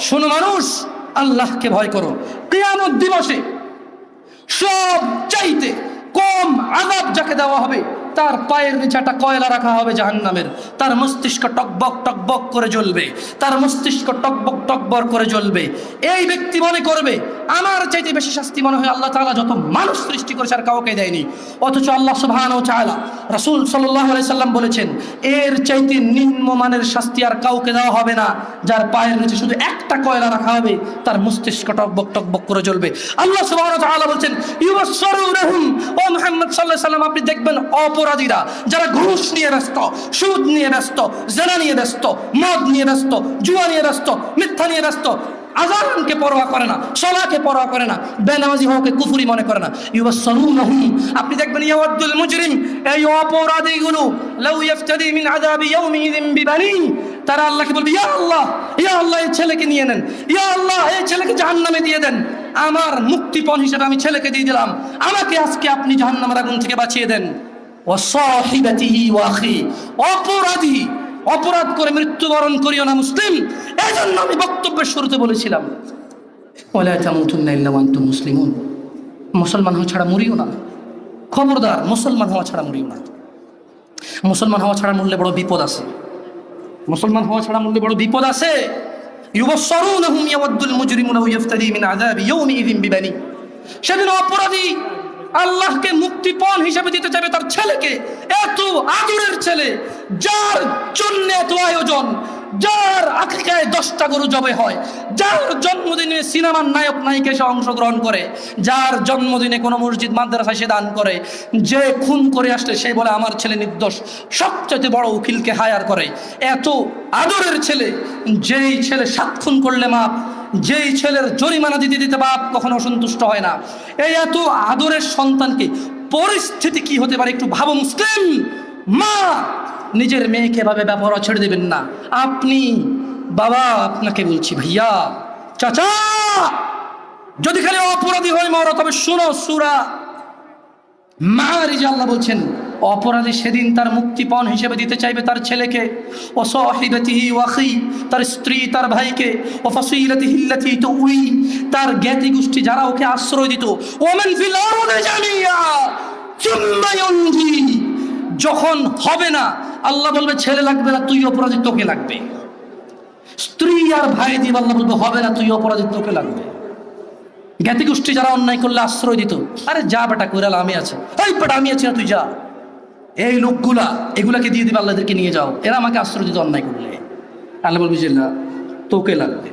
শোনো মানুষ, আল্লাহকে ভয় করো। কিয়ামত দিবসে সব চাইতে কম আযাব যাকে দেওয়া হবে, তার পায়ের নিচে একটা কয়লা রাখা হবে জাহান্নামের, তার মস্তিষ্ক টকবক টকবক করে জ্বলবে, তার মস্তিষ্ক টকবক টকবক করে জ্বলবে। এই ব্যক্তি মনে করবে আমার চাইতে বেশি শাস্তি মনে হয় আল্লাহ তাআলা যত মানুষ সৃষ্টি করেছে আর কাউকে দেয়নি। অথচ আল্লাহ সুবহানাহু ওয়া তাআলা, রাসূল সাল্লাল্লাহু আলাইহি সাল্লাম বলেছেন এর চাইতে নিম্নমানের শাস্তি আর কাউকে দেওয়া হবে না, যার পায়ের নিচে শুধু একটা কয়লা রাখা হবে, তার মস্তিষ্ক টকবক টকবক করে জ্বলবে। আল্লাহ সুবহানাহু ওয়া তাআলা বলেন ইউবাসসিরুনহুম, ও মুহাম্মদ সাল্লাল্লাহু আলাইহি সাল্লাম আপনি দেখবেন অপরাধীরা যারা ঘুষ নিয়ে ব্যস্ত, সুদ নিয়ে ব্যস্ত, জেনা নিয়ে ব্যস্ত, মদ নিয়ে ব্যস্ত, জুয়া নিয়ে ব্যস্ত, মিথ্যা নিয়ে ব্যস্ত, আযানকে পরোয়া করে না, সালাকে পরোয়া করে না, বেনামাজি হওয়াকে কুফরি মনে করে না। ইউবাসসিরুনহুম, আপনি দেখবেন ইয়াওয়াদুল মুজরিম, এই অপরাধীগুলো লাউ ইফতাদি মিন আযাবি ইয়াউমিযিন বিবানি, তারা আল্লাহকে বলবে ইয়া আল্লাহ, ইয়া আল্লাহ এই ছেলেকে নিয়ে নেন, ইয়া আল্লাহ এই ছেলেকে জাহান্নামে দিয়ে দেন, আমার মুক্তিপণ হিসেবে আমি ছেলেকে দিয়ে দিলাম, আমাকে আজকে আপনি জাহান্নামের আগুন থেকে বাঁচিয়ে দেন। ওয়াসাহিবাতিহি ওয়া আখি, অপরাধী অপরাধ করে মৃত্যুবরণ করিও না মুসলিম। এজন্য আমি বক্তব্যের শুরুতে বলেছিলাম ওয়ালা তামুতুন্না ইল্লা ওয়া আনতুম মুসলিমুন, মুসলমান হওয়া ছাড়া মরিও না, খবরদার মুসলমান হওয়া ছাড়া মরিও না। মুসলমান হওয়া ছাড়া মরলে বড় বিপদ আছে, মুসলমান হওয়া ছাড়া মরলে বড় বিপদ আছে। ইউবাসসিরুনহুম ইয়াওয়াদুল মুজরিমু লাউ ইফতাদি মিন আযাবি ইয়াউমিযিন বিবানি, সেদিন অপরাধী আল্লাহকে মুক্তিপণ হিসেবে দিতে চাইবে তার ছেলেকে, এত আদরের ছেলে যার জন্য এত আয়োজন, যার আকিকায় 10টা গরু জবে হয়, যার জন্মদিনে সিনেমার নায়ক নায়িকা এসে অংশগ্রহণ করে, যার জন্মদিনে কোনো মসজিদ মাদ্রাসায় সে দান করে, যে খুন করে আসলে সে বলে আমার ছেলে নির্দোষ, সবচেয়ে বড় উকিলকে হায়ার করে। এত আদরের ছেলে, যেই ছেলে 7 খুন করলে মাপ, যেই ছেলের জরিমানা দিতে দিতে বাপ কখনো অসন্তুষ্ট হয় না, এই এত আদরের সন্তানকে পরিস্থিতি কি হতে পারে একটু ভাবো মুসলিম। মা নিজের মেয়েকে এভাবে ব্যবহার ছেড়ে দেবেন না। আপনি বাবা, আপনাকে বলছি ভাইয়া, চাচা, যদি খালি অপরাধী হয় মরো, তবে শোনো সূরা মাআরিজে আল্লাহ বলছেন অপরাধী সেদিন তার মুক্তিপণ হিসেবে দিতে চাইবে তার ছেলেকে, ও সাহিবাতিহি ওয়া আখি, তার স্ত্রী তার ভাইকে, ও ফাসিলাতিহি আল্লাতী তুই, তার জ্ঞাতি গোষ্ঠী যারা ওকে আশ্রয় দিত, ওয়া মান ফিল আরদি জামিয়া সুম্মা ইউনজি, যখন হবে না আল্লাহ বলবে ছেলে লাগবে না তুই অপরাধী তোকে লাগবে, স্ত্রী আর ভাই দিয়ে আল্লাহ বলবে হবে না তুই অপরাধী তোকে লাগবে। জ্ঞাতি গোষ্ঠী যারা অন্যায় করলে আশ্রয় দিত, আরে যা বেটা কইরাল আমি আছে, এই বেটা আমি আছি না তুই যা, এই লোকগুলা এগুলাকে দিয়ে দিবে আল্লাহদেরকে নিয়ে যাও, এরা আমাকে আশ্রয় দিত অন্যায় করলে, আল্লাহ বলবে যে না তোকে লাগবে।